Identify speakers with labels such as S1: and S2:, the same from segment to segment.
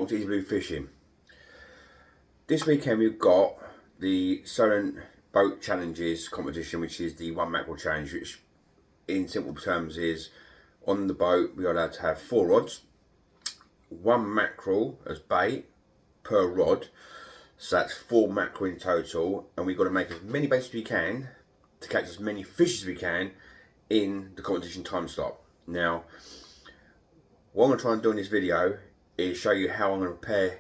S1: welcome to Easy Blue Fishing. This weekend we've got the Solent boat challenges competition, which is the one mackerel challenge, which in simple terms is on the boat we are allowed to have 4 rods, 1 mackerel as bait per rod, so that's 4 mackerel in total, and we've got to make as many baits as we can to catch as many fish as we can in the competition time slot. Now, what I'm going to try and do in this video is show you how I'm going to prepare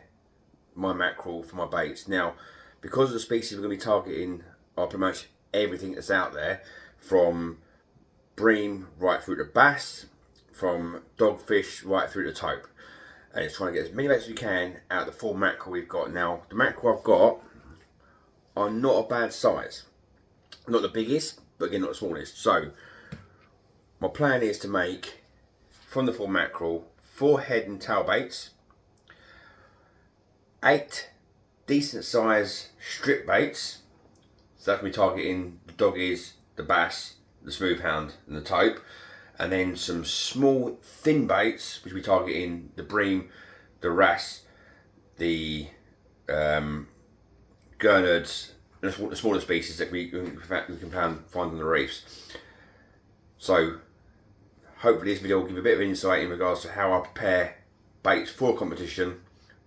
S1: my mackerel for my baits. Now, because of the species we're going to be targeting are pretty much everything that's out there, from bream right through to bass, from dogfish right through to taupe, and it's trying to get as many baits as we can out of the 4 mackerel we've got. Now, the mackerel I've got are not a bad size, not the biggest, but again not the smallest. So my plan is to make from the 4 mackerel 4 head and tail baits, 8 decent size strip baits, so that can be targeting the doggies, the bass, the smooth hound and the taupe, and then some small thin baits which we targeting the bream, the wrasse, the gurnards, and the smaller species that we can find on the reefs. So hopefully this video will give a bit of insight in regards to how I prepare baits for a competition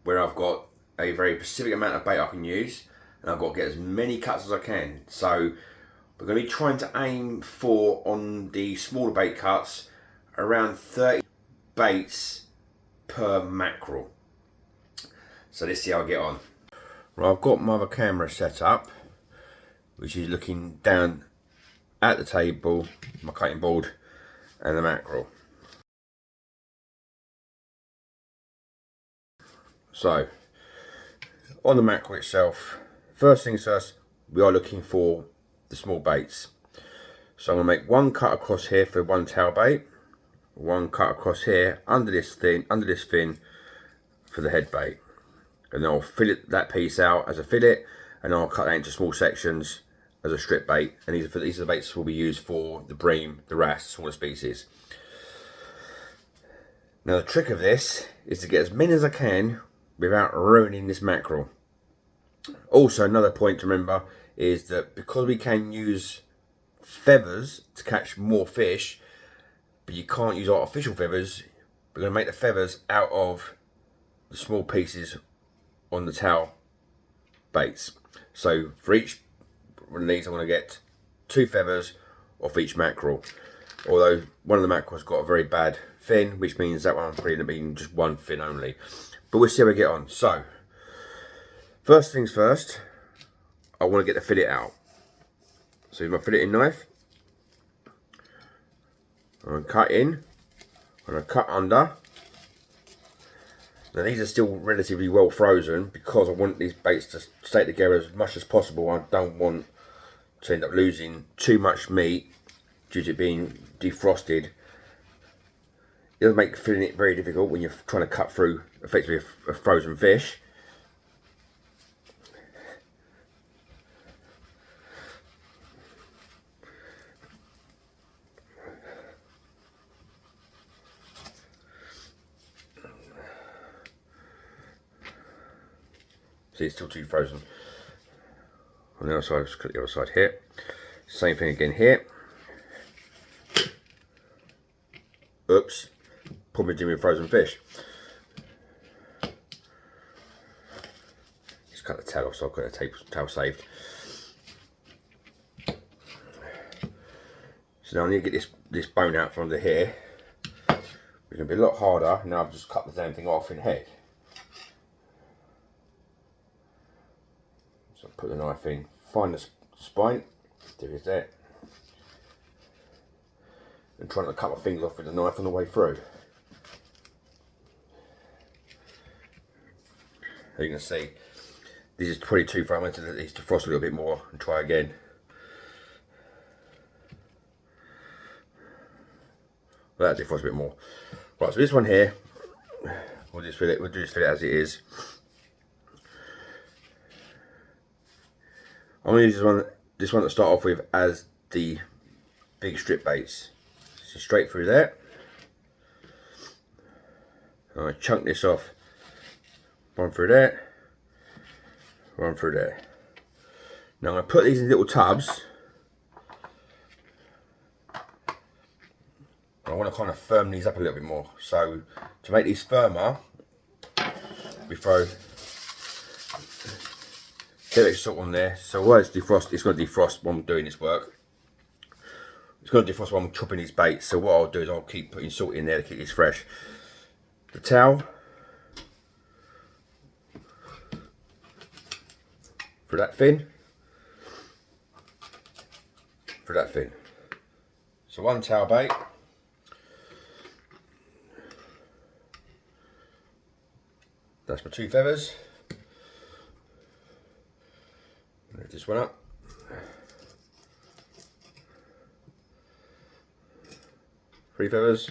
S1: where I've got a very specific amount of bait I can use, and I've got to get as many cuts as I can. So we're going to be trying to aim for, on the smaller bait cuts, around 30 baits per mackerel. So let's see how I get on. Right, I've got my other camera set up, which is looking down at the table, my cutting board and the mackerel. So on the mackerel itself, first things first, we are looking for the small baits. So I'm going to make 1 cut across here for 1 tail bait, 1 cut across here under this fin for the head bait, and then I'll fillet that piece out as a fillet, and I'll cut that into small sections as a strip bait. And these are the baits that will be used for the bream, the wrasse, smaller species. Now the trick of this is to get as many as I can without ruining this mackerel. Also, another point to remember is that because we can use feathers to catch more fish, but you can't use artificial feathers, we're going to make the feathers out of the small pieces on the tail baits. So for each one of these I'm going to get 2 feathers off each mackerel, although one of the mackerels got a very bad fin, which means that one's probably going to be just 1 fin only, but we'll see how we get on. So first things first, I want to get the fillet out. So with my filleting knife, I'm going to cut in, I'm going to cut under. Now these are still relatively well frozen because I want these baits to stay together as much as possible. I don't want to end up losing too much meat due to it being defrosted. It does make filling it very difficult when you're trying to cut through effectively a frozen fish. See, it's still too frozen. On the other side, just cut the other side here. Same thing again here. Oops, probably doing frozen fish. Just cut the tail off so I've got the tail saved. So now I need to get this bone out from under here. It's going to be a lot harder. Now I've just cut the damn thing off in head. So put the knife in, find the spine, there it is there, and trying to cut my fingers off with the knife on the way through. As you can see, this is probably too far. I'm going to let these defrost a little bit more and try again. Well, that defrost a bit more. Right, so this one here, we'll just fill it as it is. I'm going to use this one to start off with as the big strip baits. So straight through there. I chunk this off One through there. One through there. Now I'm going to put these in little tubs. I want to kind of firm these up a little bit more. So to make these firmer, we throw a bit of salt on there. So while it's defrost, it's going to defrost while I'm doing this work. It's going to defrost while I'm chopping these baits. So what I'll do is I'll keep putting salt in there to keep this fresh. The towel. For that fin. For that fin. So one towel bait. That's my 2 feathers. Lift this one up. 3 feathers.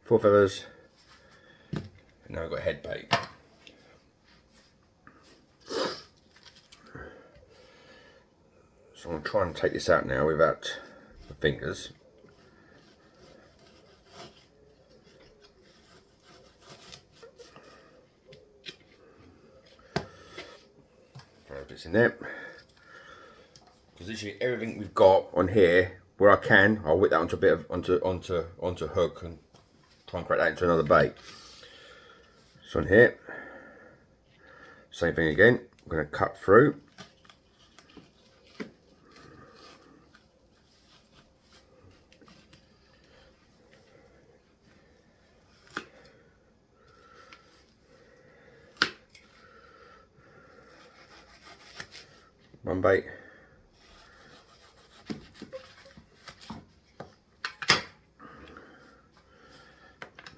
S1: 4 feathers. And now we've got head bait. So I'm going to try and take this out now without the fingers. Throw bits in there. Because literally everything we've got on here, where I can, I'll whip that onto a bit of onto a hook and try and crack that into another bait. So on here, same thing again. I'm going to cut through. One bait.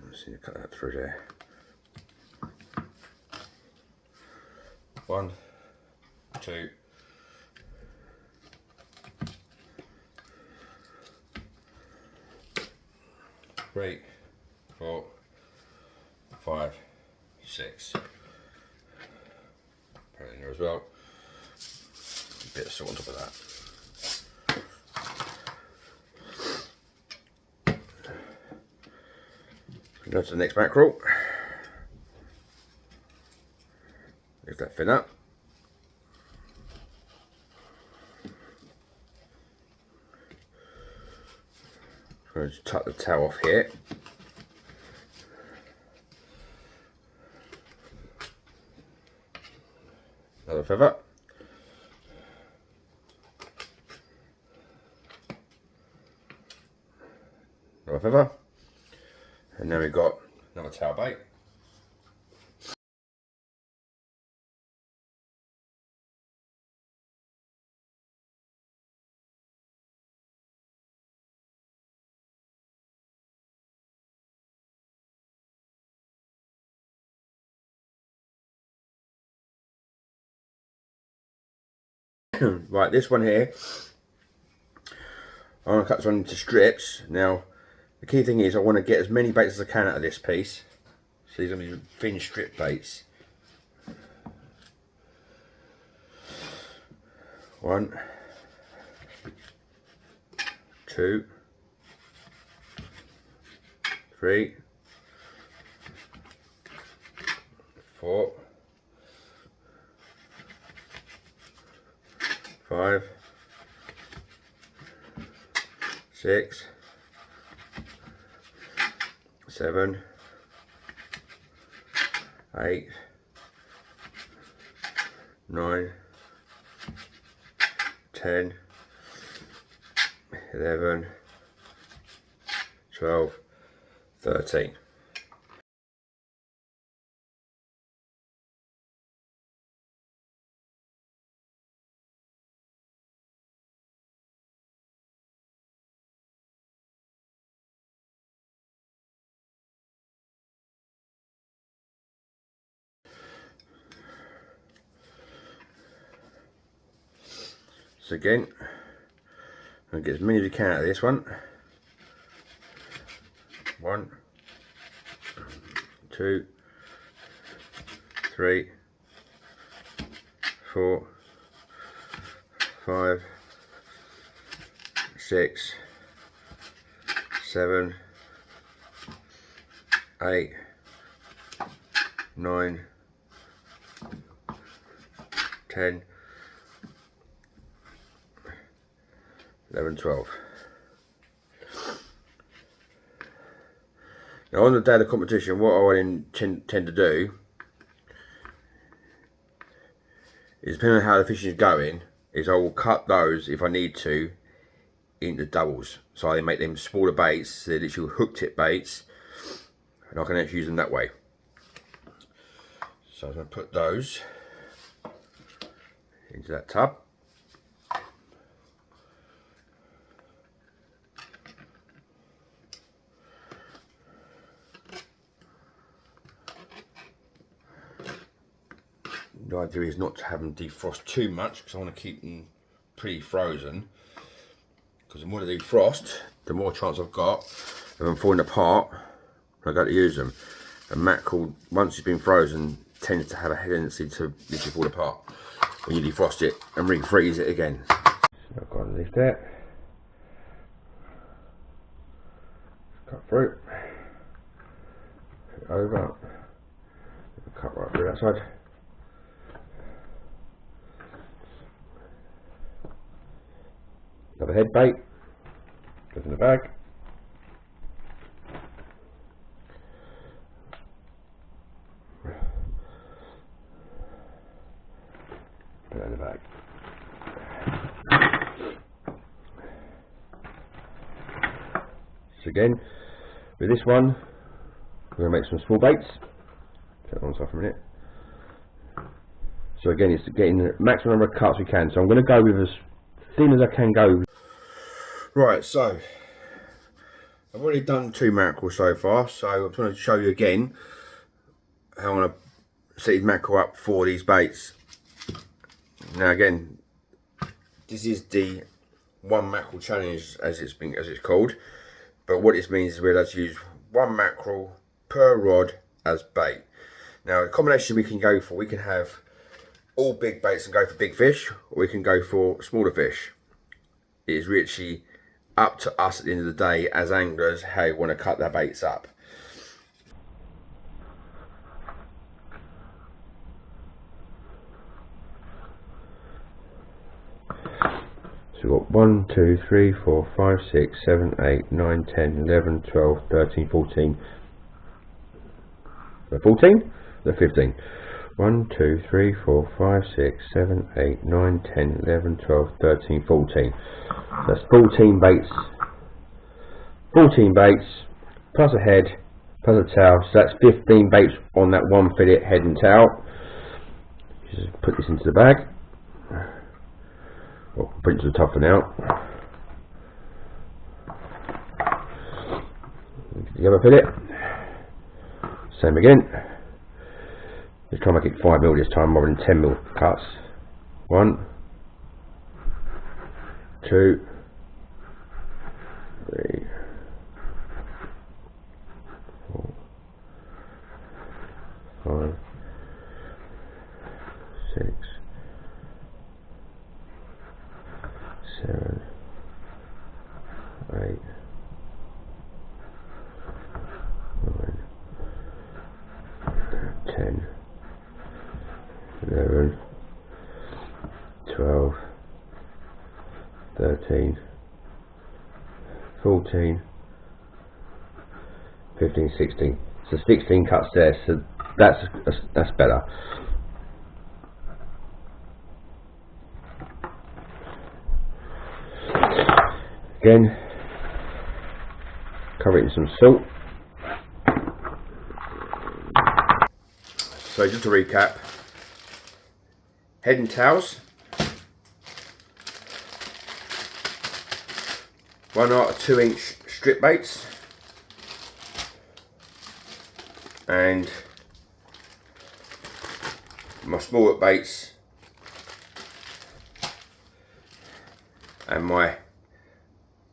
S1: Let's see, cut that through there. 1, 2, 3, 4, 5, 6. Put it in there as well. A bit of salt on top of that. Go to the next mackerel. Lift that fin up. I'm going to tuck the tail off here. Another feather. Another feather. And then we've got another tail bait. Right, this one here, I'm going to cut this one into strips. Now, the key thing is I want to get as many baits as I can out of this piece. So these are going to be thin strip baits. 1, 2, 3, 4, 5, 6, 7, 8, 9, 10, 11, 12, 13. So again, I'm going to get as many as you can out of this one. 1, 2, 3, 4, 5, 6, 7, 8, 9, 10, 11, 12. Now on the day of the competition, what I tend to do is, depending on how the fishing is going, is I will cut those, if I need to, into doubles. So I make them smaller baits, they're literally hook tip baits, and I can actually use them that way. So I'm going to put those into that tub. The idea is not to have them defrost too much, because I want to keep them pretty frozen. Because the more they defrost, the more chance I've got of them falling apart when I go to use them. And mackerel, once it's been frozen, tends to have a tendency to literally fall apart when you defrost it and refreeze it again. So I've got to lift that, cut through, over, cut right through that side. Another head bait, goes in the bag. Put that in the bag. So again, with this one, we're going to make some small baits. Turn on off for a minute. So again, it's getting the maximum number of cuts we can. So I'm going to go with as thin as I can go. Right, so I've already done 2 mackerel so far, so I'm going to show you again how I'm going to set these mackerel up for these baits. Now again, this is the 1 mackerel challenge as it's called, but what this means is we're allowed to use 1 mackerel per rod as bait. Now the combination we can go for, we can have all big baits and go for big fish, or we can go for smaller fish. It is literally up to us at the end of the day as anglers how you want to cut their baits up. So we've got 1, 2, 3, 4, 5, 6, 7, 8, 9, 10, 11, 12, 13, 14. 14? No, 15. 1, 2, 3, 4, 5, 6, 7, 8, 9, 10, 11, 12, 13, 14. So that's 14 baits. 14 baits, plus a head, plus a tail. So that's 15 baits on that 1 fillet, head and tail. Just put this into the bag. Well, put it to the top for now. The other fillet. Same again. Let's try and make it 5mm this time rather than 10mm cuts. 1, 2, 3, 4, 5, 6, 7, 8, 9, 10, 11, 12, 13, 14, 15, 16. So 16 cuts there, so that's better. Again, cover it in some salt. So just to recap, head and tails, 1 or 2 inch strip baits, and my smaller baits, and my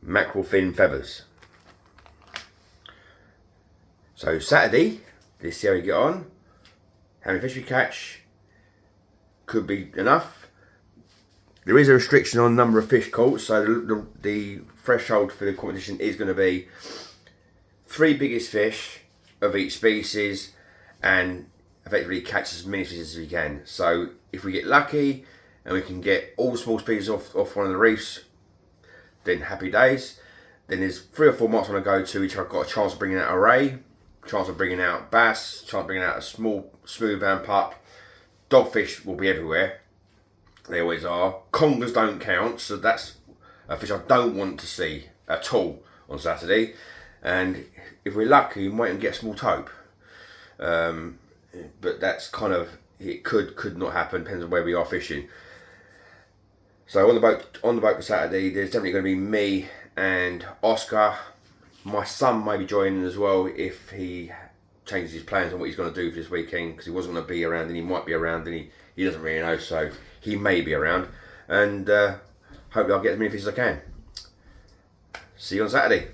S1: mackerel fin feathers. So Saturday, let's see how we get on. How many fish we catch, could be enough. There is a restriction on number of fish caught, so the threshold for the competition is going to be 3 biggest fish of each species and effectively catch as many fish as we can. So if we get lucky and we can get all small species off one of the reefs, then happy days. Then there's 3 or 4 marks I want to go to which I've got a chance of bringing out a ray, chance of bringing out bass, chance of bringing out a small smooth band pup. Dogfish will be everywhere. They always are. Congers don't count, so that's a fish I don't want to see at all on Saturday. And if we're lucky, we might get a small taupe. But that's kind of, it could not happen, depends on where we are fishing. So on the boat for Saturday, there's definitely going to be me and Oscar. My son may be joining as well if he changes his plans on what he's going to do for this weekend, because he wasn't going to be around and he might be around and he doesn't really know, so he may be around. And hopefully I'll get as many fish as I can. See you on Saturday.